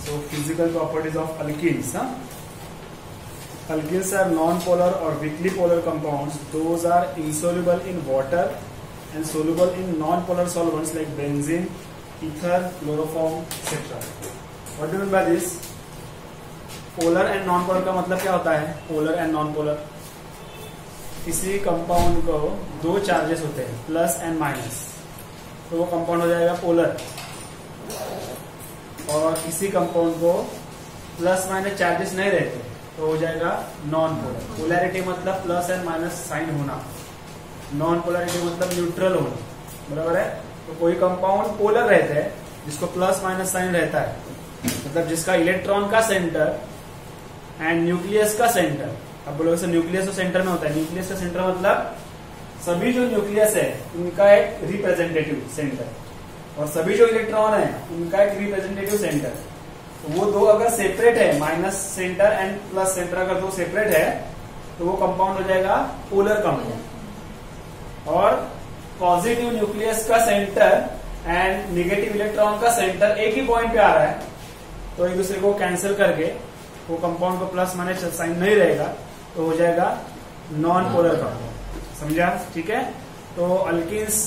So physical properties of alkenes. Alkenes are non-polar or weakly polar compounds. Those are insoluble in water and soluble in non-polar solvents like benzene, ether, chloroform, etc. What do you mean by this? Polar and non polar का मतलब क्या होता है? Polar and non polar, किसी compound को दो charges होते हैं प्लस एंड माइनस, तो वो कंपाउंड हो जाएगा पोलर। और किसी कंपाउंड को प्लस माइनस चार्जेस नहीं रहते तो हो जाएगा नॉन पोलर। पोलैरिटी मतलब प्लस एंड माइनस साइन होना, नॉन पोलैरिटी मतलब न्यूट्रल होना, बराबर है। तो कोई कंपाउंड पोलर रहता है जिसको प्लस माइनस साइन रहता है, मतलब जिसका इलेक्ट्रॉन का सेंटर एंड न्यूक्लियस का सेंटर, अब बोलोगे न्यूक्लियस तो सेंटर में होता है, न्यूक्लियस का सेंटर मतलब सभी जो न्यूक्लियस है उनका एक रिप्रेजेंटेटिव सेंटर, और सभी जो इलेक्ट्रॉन है उनका एक रिप्रेजेंटेटिव सेंटर। तो वो दो अगर सेपरेट है, minus centre and plus centre अगर दो सेपरेट है तो वो कंपाउंड हो जाएगा पोलर कंपाउंड। और पॉजिटिव न्यूक्लियस का सेंटर एंड निगेटिव इलेक्ट्रॉन का सेंटर एक ही पॉइंट पे आ रहा है, तो एक दूसरे को कैंसिल करके वो कंपाउंड को प्लस माइनस साइन नहीं रहेगा तो हो जाएगा नॉन पोलर कंपाउंड। समझा? ठीक है। तो अल्किन्स,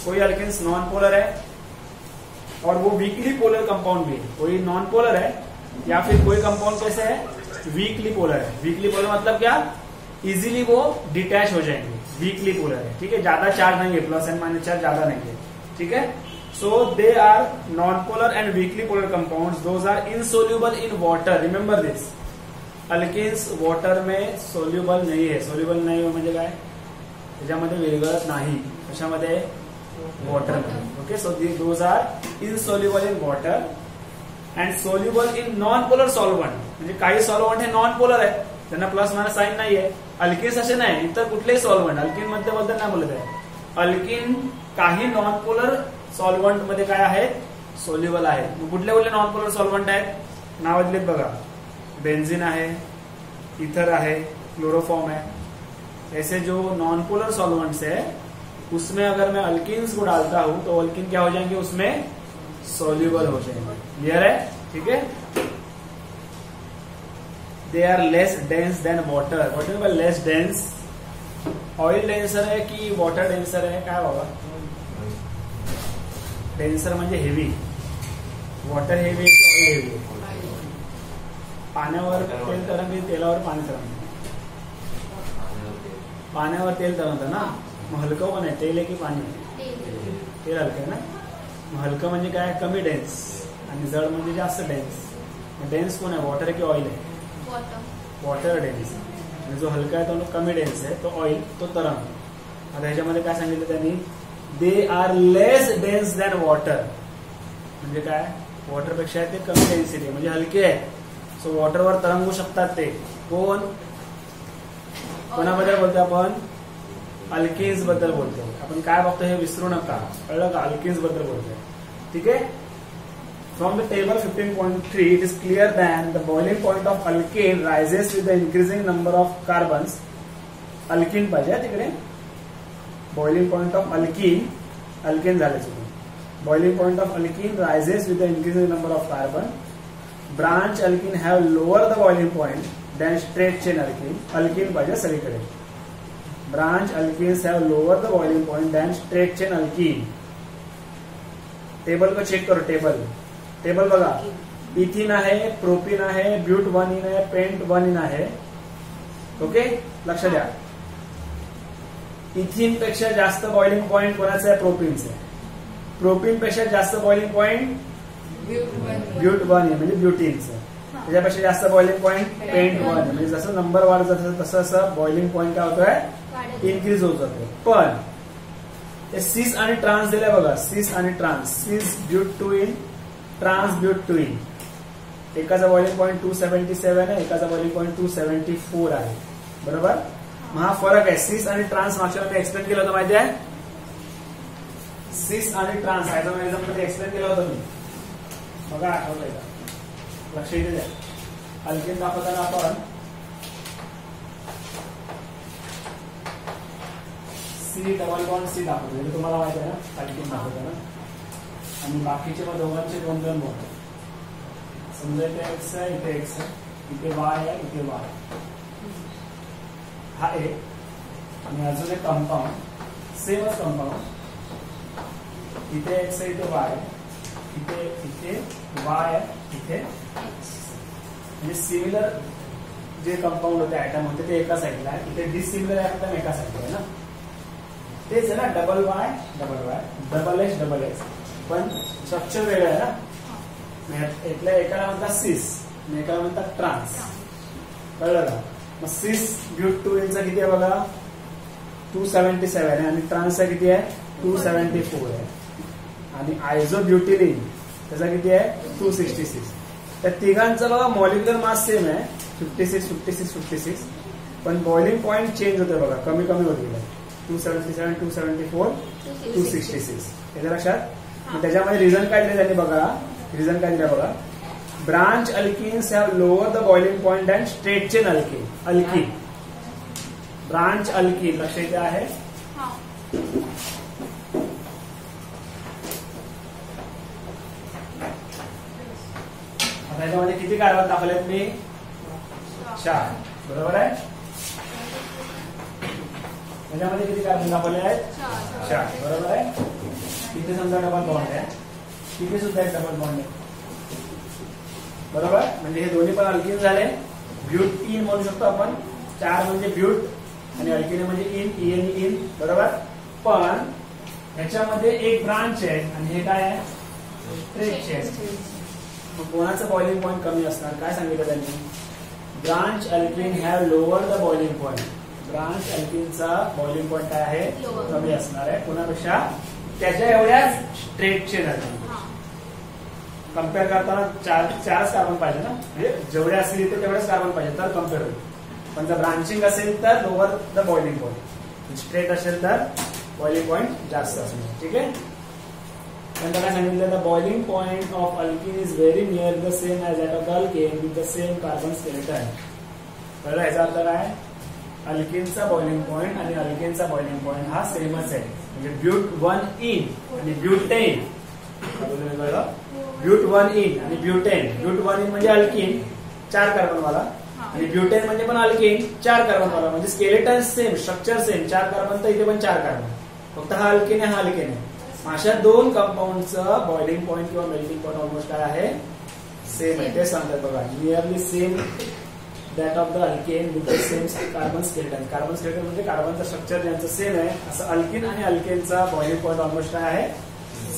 कोई अल्किन्स नॉन पोलर है और वो वीकली पोलर कंपाउंड भी है, कोई नॉन पोलर है, या फिर कोई कंपाउंड कैसे है? वीकली पोलर है। वीकली पोलर मतलब क्या? इजीली वो डिटैच हो जाएंगे, वीकली पोलर है। ठीक है, ज्यादा चार्ज नहीं है, प्लस एंड माइनस चार्ज ज्यादा नहीं है। ठीक है। So they are non-polar and weakly polar compounds. Those are insoluble in water. Remember this. Alkenes water में soluble नहीं है. Soluble नहीं हो म्हणजे काय? त्याच्यामध्ये विरघळत नाही. कशामध्ये? Water मध्ये. Okay. So those are insoluble in water and soluble in non-polar solvent. म्हणजे काही solvent हे non-polar आहे. त्यांना प्लस मायनस साइन नाही आहे. अल्किन्स असे नाही. इतर कुठलेही सॉल्व्हंट अल्किन मध्ये बद्दल नाही बोलत आहे. अल्किन काही नॉन पोलर सॉल्व्हंट मध्ये काय आहेत? सोल्युबल आहेत. कुठले कुठले नॉन पोलर सॉल्व्हंट आहेत? नाव दिलेत बघा. बेंझिन आहे, इथर आहे, क्लोरोफॉर्म है। ऐसे जो नॉन पोलर सॉल्वेंट्स है उसमें अगर मैं अल्किन्स को डालता हूं तो अल्किन क्या हो जाएंगे? उसमें सोल्यूबल हो जाएंगे। क्लियर है? ठीक है। They are less dense than water. What is less dense? Oil denser है कि वॉटर डेंसर है? काय बाबा? डेंसर म्हणजे हेवी, वॉटर हेवी की ऑइल हेवी? पाण्यावर तेल तरंगते, तेलावर पाणी तरंगते, पाण्यावर तेल तरंगतं ना, मग हलकं पण आहे, तेल आहे की पाणी आहे? तेल हलकं आहे ना. मग हलकं म्हणजे काय? कमी डेन्स, आणि जड म्हणजे जास्त डेन्स. डेन्स कोण आहे? वॉटर आहे की ऑइल आहे? Water dense. आणि जो हलका आहे तो कमी डेन्स आहे, तो ऑइल, तो तरंग. आता ह्याच्यामध्ये काय सांगितलं त्यांनी? They are less dense than water. म्हणजे काय? वॉटरपेक्षा ते कमी डेन्सिटी, म्हणजे हलके आहे. सो वॉटरवर तरंगू शकतात ते. कोण? कोणाबद्दल बोलतो आपण? अल्किन्स बद्दल बोलतो. आपण काय बघतो हे विसरू नका, कळलं का? अल्किन्स बद्दल बोलतोय. ठीक आहे. From the table 15.3, it is clear that the boiling point of alkane rises with the increasing number of carbons. Alkene पाहिजे तिकडे. Boiling point of alkene, alkane झाले चुकून. Boiling point of alkene rises with the increasing number of carbon. Branch alkene have lower the boiling point than straight chain alkene. Alkene पाहिजे सगळीकडे. Branch alkenes have lower the boiling point than straight chain alkene. Table को check करो. Table बघा. इथिन आहे, propyne आहे, ब्यूट 1 इन आहे, paint 1 इन आहे. Okay, लक्ष द्या. इथिन पेक्षा जास्त बॉइलिंग पॉइंट कोणाचं आहे? प्रोपिनचं. प्रोपिन पेक्षा जास्त बॉइलिंग पॉइंट ब्यूट 1 आहे, म्हणजे ब्युटीनचं. त्याच्यापेक्षा जास्त बॉइलिंग पॉइंट पेंट 1 आहे. म्हणजे जसं नंबर वाढत जातं तसं तसं बॉइलिंग पॉइंट काय होतोय? इन्क्रीज होत जातो. पण सिस आणि ट्रान्स दिले बघा. सिस आणि ट्रान्स. सिस ब्यूट 2 इन, ट्रान्स ब्यूट 2 इन. एकाचा बॉइलिंग पॉइंट 277 आहे, एकाचा बॉइलिंग पॉइंट 274 आहे. बरोबर. मग हा फरक आहे. सिस आणि ट्रान्स मागच्या मध्ये एक्सप्लेन केलं होतं, माहिती आहे? सिस आणि ट्रान्स एक्झाम मध्ये एक्सप्लेन केलं होतं मी. बघा, आठवतंय का? लक्ष इथे द्या. अल्केन दाखवताना आपण सी डबल बॉन्ड सी दाखवतो, म्हणजे तुम्हाला माहिती आहे ना अल्केन दाखवताना. आणि बाकीचे मग दोघांचे 2-2 बॉन्ड. समजा इथे एक्स आहे, इथे एक्स आहे, इथे वाय आहे, इथे वाय. हा एक आणि अजून एक कंपाऊंड सेमच कंपाऊंड. इथे एक्स आहे, इथे वाय, इथे इथे वाय आहे, इथे म्हणजे सिमिलर जे कंपाऊंड होते ऍटम होते ते एका साईडला आहे. इथे डिसिमिलर ऍटम एका साईडला आहे ना. तेच आहे ना, डबल वाय डबल एक्स पण स्ट्रक्चर वेगळं आहे ना. एकाला म्हणतात सिस आणि एकाला म्हणतात ट्रान्स. कळलं का? मग सिस ब्यूट 2 यांचा किती आहे बघा, 277 आहे आणि ट्रान्सचा किती आहे 274 आहे. आणि आयझोब्युटिलिन त्याचा किती आहे 266. त्या तिघांचा बघा मॉलिक्युलर मास सेम आहे 56 56 56 पण बॉइलिंग पॉइंट चेंज होते बघा, कमी कमी होत गेला. 277 274 266 याच्या लक्षात. त्याच्यामध्ये रिझन काय दिले त्यांनी बघा, रिझन काय दिलं बघा. Branch alkanes have lower the boiling point and straight chain alkane. Branch alkane लक्ष इथे आहे. त्याच्यामध्ये किती कार्बन दाखवलेत मी 4 बरोबर आहे. त्याच्यामध्ये किती कार्बन दाखवले आहेत 4 बरोबर आहे. तिथे समजा डबल बॉन्ड आहे, तिथे सुद्धा एक डबल बॉन्ड आहे बरोबर. म्हणजे हे दोन्ही पण अल्किन झाले. ब्यूट इन म्हणू शकतो आपण. 4 म्हणजे ब्यूट आणि अल्किन म्हणजे इन बरोबर. पण ह्याच्यामध्ये एक ब्रांच आहे आणि हे काय आहे स्ट्रेट चेन. मग कोणाचं बॉइलिंग पॉइंट कमी असणार, काय सांगितलं त्यांनी. Branch alkene have lower the boiling point. Branch अल्किनचा बॉइलिंग पॉइंट काय आहे कमी असणार आहे कोणापेक्षा, त्याच्या एवढ्याच स्ट्रेट चेन आहे. कम्पेअर करताना 4 कार्बन पाहिजे ना, म्हणजे जेवढे असतील इथे तेवढेच कार्बन पाहिजे तर कम्पेअर होईल. पण जर ब्रांचिंग असेल तर lower the boiling point, straight असेल तर बॉइलिंग पॉइंट जास्त असणार. ठीक आहे. पण त्याला सांगितलं the boiling point of alkene is very near the same as that of the alkane with the same carbon skeleton. बरोबर. याचा अर्थ काय, अल्किनचा बॉइलिंग पॉइंट आणि अल्केनचा बॉइलिंग पॉइंट हा सेमच आहे. म्हणजे ब्यूट 1 इन आणि ब्यूटेन. ब्यूट 1 इन आणि ब्यूटेन. ब्यूट 1 इन म्हणजे अल्किन 4 कार्बन वाला आणि ब्यूटेन म्हणजे पण अल्किन 4 कार्बन वाला. म्हणजे skeleton same, structure same. 4 carbon तर इथे पण 4 कार्बन. फक्त हा अल्किन आहे, हा अल्केन आहे. अशा दोन कंपाऊंडचं बॉइलिंग पॉइंट किंवा मेल्टिंग पॉइंट ऑलमोस्ट काय आहे सेम आहे. ते सांगतात बघा, nearly same that of the alkane with the same carbon skeleton. Carbon skeleton म्हणजे कार्बनचं स्ट्रक्चर ज्यांचं सेम आहे असं अल्किन आणि अल्केनचा बॉइलिंग पॉइंट ऑलमोस्ट काय आहे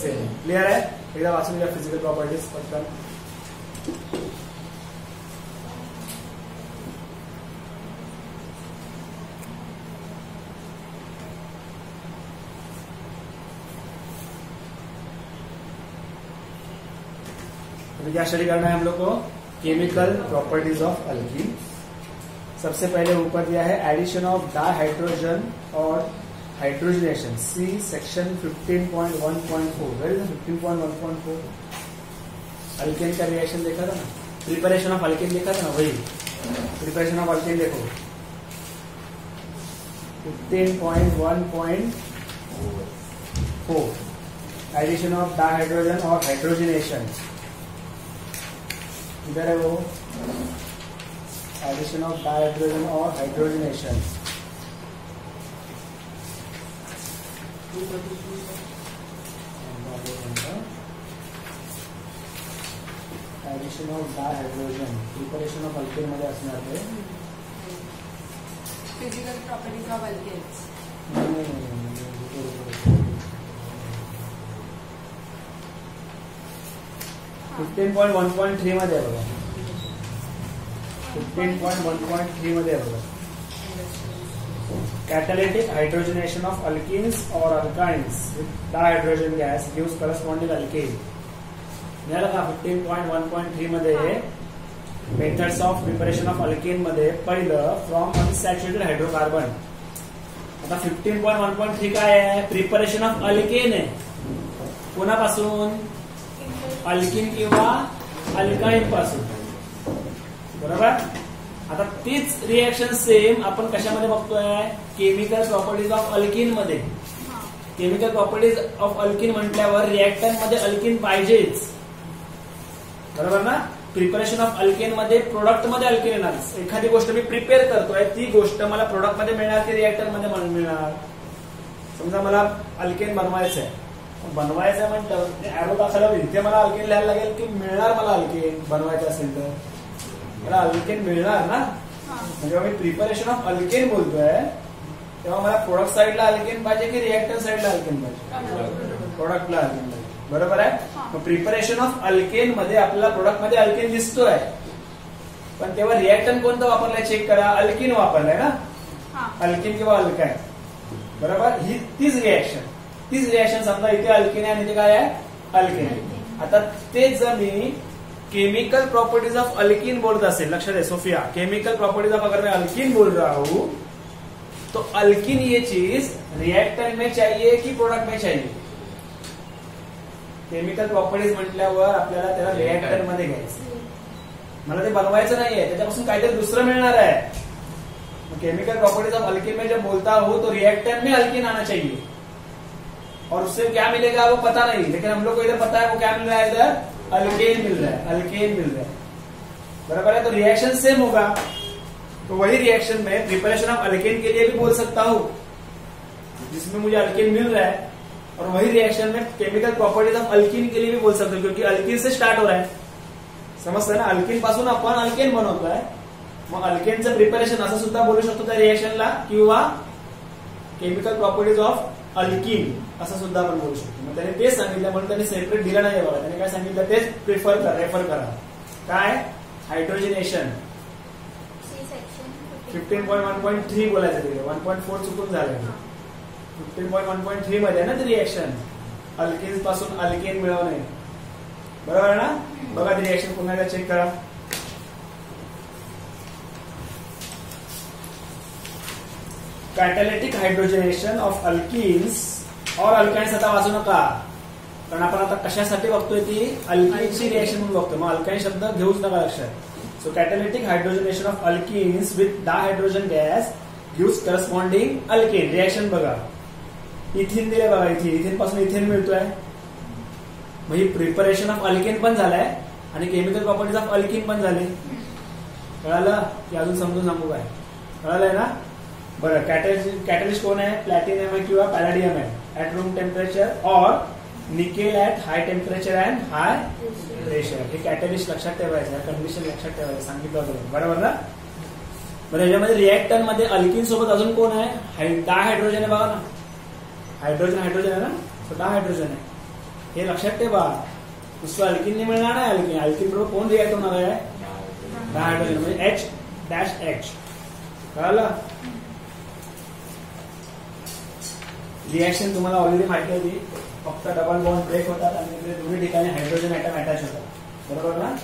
सेम. क्लिअर आहे. एकदा वाचून घ्या फिजिकल प्रॉपर्टीज पटकन. क्या स्टडी करना है हम लोग को, केमिकल प्रॉपर्टीज ऑफ अल्कीन. सबसे पहले ऊपर दिया है एडिशन ऑफ डाइहाइड्रोजन और hydrogenation. See section 15.1.4. Where is 15.1.4. Alkane का रिएक्शन देखा था ना, प्रिपरेशन ऑफ अल्केन देखा था ना, वही प्रिपरेशन ऑफ अल्केन देखो 15.1.4. एडिशन ऑफ डाइहाइड्रोजन और हाइड्रोजनेशन. इधर है वो एडिशन ऑफ डाइहाइड्रोजन और hydrogenation. Addition of dihydrogen preparation of alkane मध्ये असणार ते. Physical properties of alkanes. 15.1.3 मध्ये आहे बघा. 15.1.3 मध्ये आहे बघा. Catalytic hydrogenation of alkenes or alkynes with dihydrogen gas gives corresponding alkane. मिळालं का. 15.1.3 मध्ये methods of preparation of alkane मध्ये पहिलं फ्रॉम अनसॅच्युरेटेड हायड्रोकार्बन. आता 15.1.3 काय आहे, प्रिपरेशन ऑफ अल्केन आहे. कोणापासून, अल्किन किंवा अल्काइन पासून. बरोबर. आता तीच रिएक्शन सेम आपण कशामध्ये बघतोय, केमिकल प्रॉपर्टीज ऑफ अल्किन मध्ये. केमिकल प्रॉपर्टीज ऑफ अल्किन म्हटल्यावर रिएक्टंट मध्ये अल्किन पाहिजेच. बरोबर ना. प्रिपरेशन ऑफ अल्केन मध्ये प्रोडक्ट मध्ये अल्केन येणार. एखादी गोष्ट मी प्रिपेअर करतोय ती गोष्ट मला प्रोडक्ट मध्ये मिळणार की रिएक्टर मध्ये मिळणार. समजा मला अल्केन बनवायचं आहे, म्हणतं ऍरो दाखवला इथे मला अल्केन लिहायला लागेल की मिळणार मला अल्केन बनवायचं असेल तर मला अल्केन मिळणार ना. जेव्हा मी प्रिपरेशन ऑफ अल्केन बोलतोय तेव्हा मला प्रोडक्ट साईडला अल्केन पाहिजे की रिएक्टर साईडला अल्केन पाहिजे? प्रोडक्टला अल्केन पाहिजे. बरोबर आहे. मग प्रिपरेशन ऑफ अल्केन मध्ये आपल्याला प्रोडक्ट मध्ये अल्केन दिसतोय, पण तेव्हा रिएक्टंट कोणतं वापरलंय चेक करा. अल्किन वापरलंय ना, अल्किन किंवा अल्काइन. बरोबर. ही तीच रिएक्शन समजा इथे अल्किन आहे आणि इथे काय आहे अल्केन. आता तेच जर मी केमिकल प्रॉपर्टीज ऑफ अल्किन बोलत असेल, लक्षात है सोफिया, केमिकल प्रॉपर्टीज ऑफ अगर मैं अल्किन बोल रहा हूं तो अल्किन ये चीज रिएक्टेंट में चाहिए की प्रोडक्ट में चाहिए? केमिकल प्रॉपर्टीज म्हटल्यावर आपल्याला त्याला रिएक्टर मध्ये घ्यायचं. मला ते बनवायचं नाहीये, त्याच्यापासून काहीतरी दुसरं मिळणार आहे. केमिकल प्रॉपर्टीज ऑफ अल्किन में जब बोलता हूं तो रिएक्टेंट में अल्किन आना चाहिए और उससे क्या मिलेगा वो पता नहीं, लेकिन हम लोग को इधर पता है वो क्या मिल रहा है, इधर अल्केन मिल रहा है. बराबर है. तो रिएक्शन सेम होगा. तो वही रिएक्शन में प्रिपरेशन ऑफ अल्केन के लिए भी बोल सकता हूं जिसमें मुझे अल्केन मिल रहा है, और वही रिएक्शन में केमिकल प्रॉपर्टीज ऑफ अल्किन के लिए भी बोल सकते हो क्योंकि अल्किन से स्टार्ट हो रहा है. समजतं ना. अल्किन पासून आपण अल्केन बनवतोय. मग अल्केनचं प्रिपरेशन असं सुद्धा बोलू शकतो त्या रिएक्शनला, किंवा केमिकल प्रॉपर्टीज ऑफ अल्किन असं सुद्धा आपण बोलू शकतो. मग त्याने तेच सांगितलं म्हणून त्यांनी सेपरेट दिलं नाही बघा. त्याने काय सांगितलं तेच रेफर करा. काय हायड्रोजनेशन 15.1.3 बोलायचं तिथे, 1.4 चुकून झालं. 15.1.3 मध्ये आहे ना ती रिएक्शन, अल्किन पासून अल्केन मिळवणे. बरोबर आहे ना. बघा ती रिएक्शन पुन्हा एकदा चेक करा. कॅटॅलिटिक हायड्रोजनेशन ऑफ अल्किन्स और अल्काइन्स. आता वाचू नका, कारण आपण आता कशासाठी बघतोय ती अल्किनची रिएक्शन म्हणून बघतोय. मग अल्काइन शब्द घेऊच नका लक्षात. So catalytic hydrogenation of alkenes with dihydrogen gas gives corresponding alkane. Reaction बघा. इथिन दिले बघा, इथिन पासून इथेन मिळतोय. मग ही प्रिपरेशन ऑफ अल्केन पण झालाय आणि केमिकल प्रॉपर्टीज ऑफ अल्किन पण झाले. कळालं की अजून समजून सांगू काय? कळालंय ना. बरं. कॅटलिस्ट कोण आहे? प्लॅटिनम आहे किंवा पॅलाडियम आहे ऍट रूम टेम्परेचर, और nickel at high temperature and high pressure. हे कॅटलिस्ट लक्षात ठेवायचं, कंडिशन लक्षात ठेवायचं, सांगितलं होतं. बरोबर ना. बरं. याच्यामध्ये रिएक्टर मध्ये अल्किन सोबत अजून कोण आहे? डायहायड्रोजन आहे बघा ना. हायड्रोजन आहे ना, तो डायहायड्रोजन आहे. हे लक्षात ठेवा. दुसरं अल्किन नाही मिळणार नाही. अल्किन बरोबर कोण रिएक्ट होणार आहे? डायहायड्रोजन, म्हणजे H-H. कळालं. रिएक्शन तुम्हाला ऑलरेडी माहिती होती. फक्त डबल बॉन्ड ब्रेक होतात आणि तिकडे दोन्ही ठिकाणी हायड्रोजन ऍटम अटॅच होतात. बरोबर ना.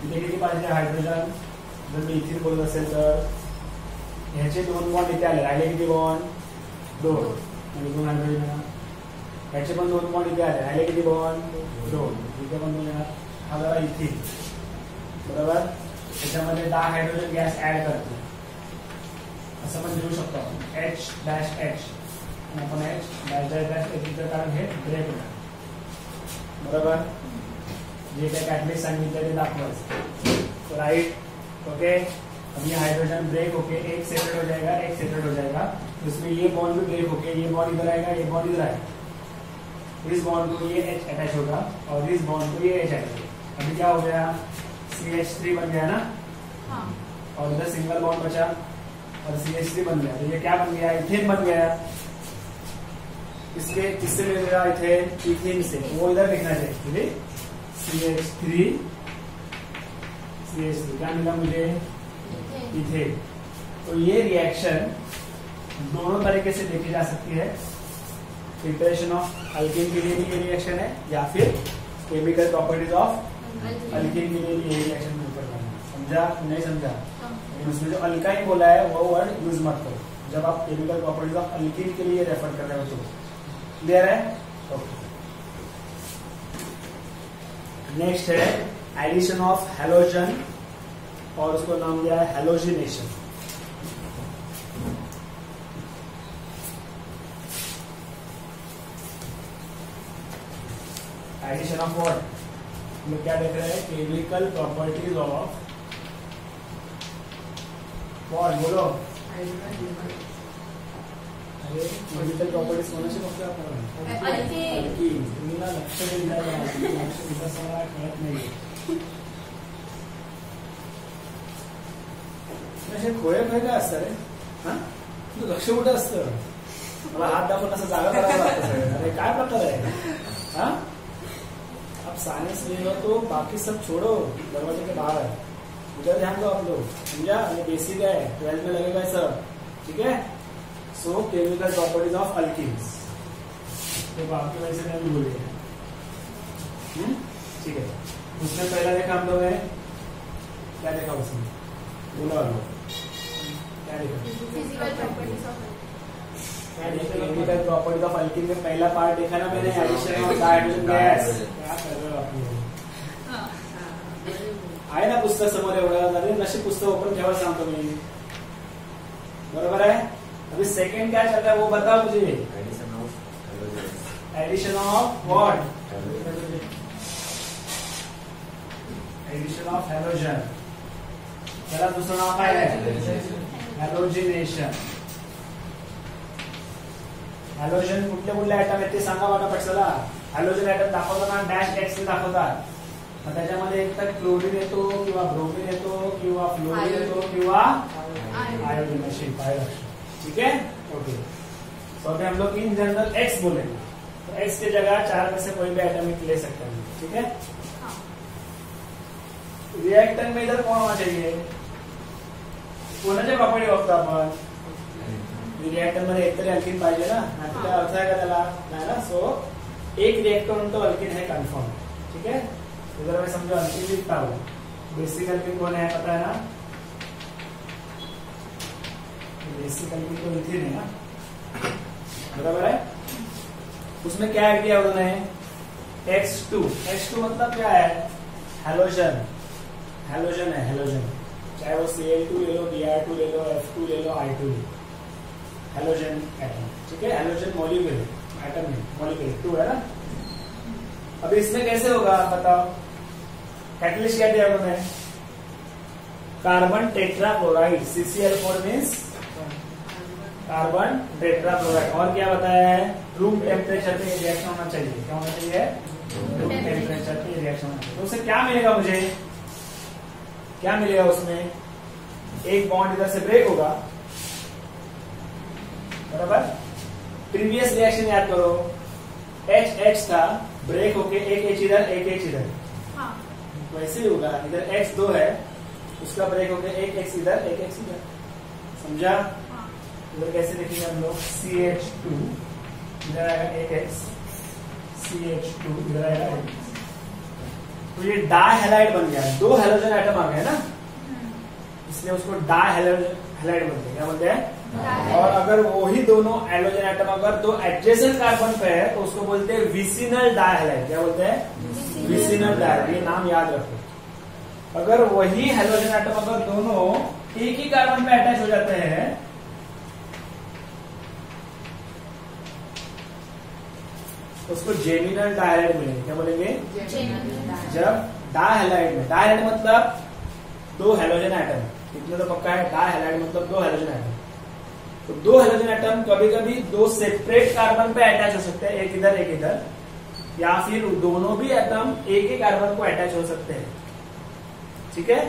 इथे किती पाहिजे हायड्रोजन? जर मी इथिन बोलत असेल तर ह्याचे 2 बॉन्ड इथे आले, राहिले किती बॉन्ड? 2. म्हणजे 2 हायड्रोजन. ह्याचे पण 2 बॉन्ड इथे आले, राहिले किती बॉन्ड? 2. इथे पण 2 येणार. हा झाला इथिन. बरोबर. त्याच्यामध्ये डायहायड्रोजन गॅस ऍड करतो, असं पण देऊ शकतो आपण. H-H आणि आपण H-H कारण हे ब्रेक होणार. बरोबर. जे काही कॅटलिस्ट सांगितलं ते दाखवायचं. राइट. ओके. अब ये हाइड्रोजन ब्रेक होके एक सेपरेट हो जाएगा. इसमें ये बॉन्ड भी ब्रेक होके ये बॉन्ड इधर आएगा, ये बॉन्ड इधर आएगा. इस बॉन्ड को ये H अटैच होगा और इस बॉन्ड को ये H अटैच होगा. अभी क्या हो गया? CH3 बन गया ना. और इधर सिंगल बॉन्ड बचा और CH3 बन गया. तो ये क्या बन गया? इथेन बन गया. इसके किससे मिल गया? इथेन से. वो इधर लिखना चाहिए. CH3 क्या मिला मुझे? इथेन. तो ये रिएक्शन दोनों तरीके से देखी जा सकती है. प्रिपरेशन ऑफ अल्किन के लिए भी ये रिएक्शन है, या फिर केमिकल प्रॉपर्टीज ऑफ अल्किन के लिए भी ये रिएक्शन प्रिपेयर करना. समझा नहीं समझा? उसमें जो अल्काइन बोला है वो वर्ड यूज मत करो जब आप केमिकल प्रॉपर्टीज ऑफ अल्किन के लिए रेफर कर रहे हो. तो क्लियर है? ओके. नेक्स्ट है एडिशन ऑफ हैलोजन और उसको नाम दिया है हैलोजिनेशन। Addition of what? हम लोग क्या देख रहे हैं? Chemical properties of what? बोलो। अरे केमिकल प्रॉपर्टीज होने से क्या लक्ष दिला सगळा कळत नाही। खोय खोय काय असतं रे? हा, लक्ष कुठं असतं? मला हात दाखवून असं जागा करावं लागतं। अरे काय प्रकार आहे हा? अब साइंस ले लो तो बाकी सब छोड़ो, दरवाजे के बाहर है, उधर ध्यान दो आप लोग, समझा? ये बेसिक है, 12th में लगेगा सब, ठीक है? सो केमिकल प्रॉपर्टीज ऑफ अल्कीन्स, तो बाकी वैसे नहीं बोलिए, ठीक है? उसमें पहला देखा हम लोग ने, क्या देखा उसमें? बोलो आप लोग, क्या देखा? Physical properties of chemical properties of alkyne में पहला पार्ट देखा ना मैंने, एडिशन ऑफ हाइड्रोजन गैस। क्या कर रहे हो आप लोग? आहे ना पुस्तक समोर एवढं, अरे नशीब पुस्तक ओपन ठेवा सांगतो मी, बरोबर है? अभी सेकंड क्या चल रहा है वो बताओ मुझे। Addition of what? Addition of halogen. त्याला दुसरं नाव काय आहे? हॅलोजिनेशन। हॅलोजन कुठले कुठले आयटम आहेत ते सांगा मला पटकन। हॅलोजन आयटम दाखवताना डॅश टेक्स्ट दाखवतात, मग त्याच्यामध्ये एक तर क्लोरीन येतो किंवा ब्रोमीन येतो किंवा फ्लोरीन येतो किंवा आयोडीन, अशी पाहिजे, ठीक है? ओके, तो अभी हम लोग इन जनरल एक्स बोलेंगे, तो एक्स की जगह 4 में से कोई भी आइटम ले सकते हैं, ठीक है? रिएक्टर में इधर कौन होना चाहिए? कोणाच्या प्रॉपर्टी बघतो आपण? रिएक्टर मध्ये एकतरी अल्किन पाहिजे ना, आपल्याला अर्थ आहे का त्याला? नाही ना? सो एक रिएक्टर म्हणून तो अल्किन है कंफर्म, ठीक है? इधर मैं समझो अल्किन लिखता हूँ, बेसिक अल्किन कौन है पता है ना? बेसिक अल्किन तो इथिन है ना, बराबर है? उसमें क्या ऐड किया उन्होंने? X2। X2 मतलब क्या है? हैलोजन। हैलोजन है, हैलोजन, चाहे वो Cl2 ले लो, Br2 ले लो, F2 ले लो, I2 ले लो, हैलोजन एटम, ठीक है? हैलोजन मॉलिक्यूल, एटम नहीं, मॉलिक्यूल 2 है ना? अब इसमें कैसे होगा बताओ? कैटलिस्ट क्या दिया उन्होंने? Carbon tetrachloride, CCl4 means carbon tetrachloride. और क्या बताया है? रूम टेम्परेचर पे रिएक्शन होना चाहिए। क्या होना चाहिए? रूम टेम्परेचर पे रिएक्शन होना चाहिए। तो उससे क्या मिलेगा मुझे? क्या मिलेगा उसमें? एक बॉन्ड इधर से ब्रेक होगा, बराबर? प्रीवियस रिएक्शन याद करो, H था, ब्रेक होके एक H इधर एक H इधर, हाँ। वैसे ही होगा। इधर X2 है, उसका ब्रेक होके एक X इधर एक X इधर, समझा? हाँ। इधर कैसे लिखेंगे हम लोग? CH2 इधर आएगा एक X, CH2 इधर आएगा एक X, तो ये डाइहैलाइड बन गया। 2 हैलोजन आइटम आ गए ना, इसलिए उसको डाइहैलाइड बोलते हैं। क्या बोलते हैं? और अगर वही दोनों हैलोजन आइटम अगर 2 एडजेसेंट कार्बन पे है तो उसको बोलते हैं विसिनल डाइहैलाइड। क्या बोलते हैं? विसिनल डाइहैलाइड। ये नाम याद रखो। अगर वही हैलोजन आइटम अगर दोनों एक ही कार्बन पे अटैच हो जाते हैं तो उसको जेमिनल डाइहैलाइड मिलेंगे। क्या बोलेंगे? जब डाइहैलाइड में, डाइहैलाइड मतलब 2 हैलोजन आइटम, इतना तो पक्का है। डाइहैलाइड मतलब 2 हैलोजन आइटम, तो 2 हैलोजन आइटम कभी कभी 2 सेपरेट कार्बन पे अटैच हो सकते हैं, एक इधर एक इधर, या फिर दोनों भी एटम एक ही कार्बन को अटैच हो सकते हैं, ठीक है?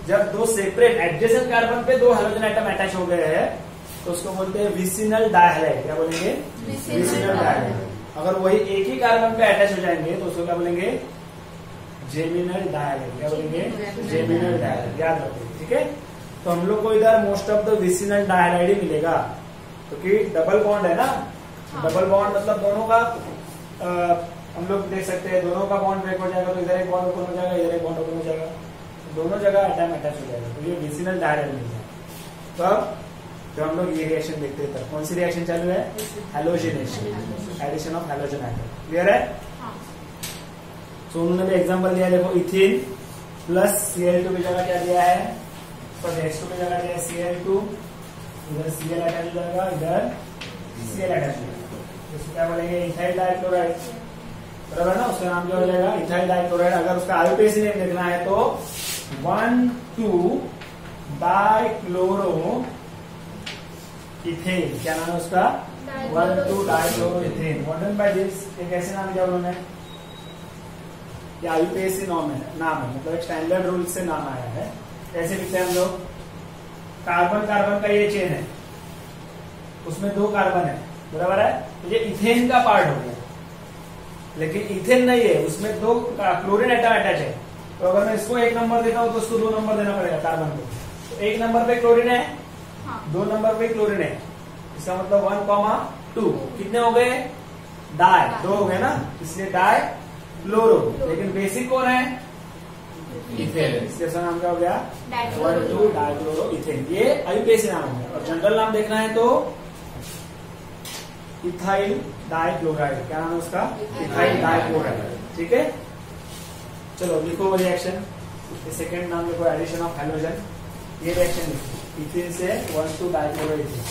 जब 2 सेपरेट एडजेसेंट कार्बन पे 2 हैलोजन आइटम अटैच हो गए हैं तो उसको बोलते हैं विसिनल डाइहैलाइड। क्या बोलेंगे? विसिनल डाइहैलाइड। अगर वही एक ही कार्बन पे अटैच हो जाएंगे तो उसको क्या बोलेंगे? जेमिनल डाइहैलाइड। क्या बोलेंगे? जेमिनल डाइहैलाइड। याद रखो, ठीक है? तो हम लोग को इधर मोस्ट ऑफ द विसिनल डाइहैलाइड ही मिलेगा, क्योंकि डबल बॉन्ड है ना। डबल बॉन्ड मतलब दोनों का हम लोग देख सकते हैं, दोनों का बॉन्ड ब्रेक हो जाएगा तो इधर एक बॉन्ड ओपन हो जाएगा, इधर एक बॉन्ड ओपन हो जाएगा, दोनों जगह एटम अटैच हो जाएगा, तो ये विसिनल डाइहैलाइड मिल जाएगा। तो अब जब हम लोग ये रिएक्शन देखते हैं तब कौन सी रिएक्शन चालू है? Halogenation, addition of halogen item. Clear है? सो उन्होंने भी एग्जांपल दिया, देखो इथिन प्लस Cl2 की जगह क्या दिया है, तो H2 की जगह दिया है Cl2, इधर Cl अटैच हो जाएगा, इधर Cl अटैच हो जाएगा, इसको क्या बोलेंगे, इथाइल डाइक्लोराइड, बराबर ना, उसका नाम क्या हो जाएगा, इथाइल डाइक्लोराइड। अगर उसका आईयूपीएसी नेम देखना है तो 1,2 डाइक्लोरो इथेन, क्या नाम है उसका, 1,2 dichloro ethane. What done by this, ये कैसे नाम दिया उन्होंने, ये आईयूपीएसी नाम है, मतलब एक स्टैंडर्ड रूल से नाम आया है। कैसे लिखते हैं हम लोग, कार्बन कार्बन का ये चेन है, उसमें 2 कार्बन है, बराबर है, तो ये इथेन का पार्ट हो गया, लेकिन इथेन नहीं है, उसमें 2 क्लोरीन एटम अटैच है। तो अगर मैं इसको 1 नंबर देता हूं तो उसको 2 नंबर देना पड़ेगा कार्बन को। तो 1 नंबर पे क्लोरीन है, 2 नंबर पे क्लोरीन है, इसका मतलब 1,2 कितने हो गए, डाई, 2 हो गए ना, इसलिए डाई क्लोरो। लेकिन बेसिक कौन है, इथेन, इसका नाम क्या हो गया, 1,2 डाइक्लोरो इथेन, ये आईयूपीएसी नाम हो गया। और जनरल नाम देखना है तो इथाइल डाइक्लोराइड, क्या नाम है उसका, इथाइल डाइक्लोराइड, ठीक है। चलो लिखो रिएक्शन, सेकेंड नाम देखो एडिशन ऑफ हैलोजन, ये रिएक्शन लिखो, इथेन से 1,2 डाइक्लोरो इथेन।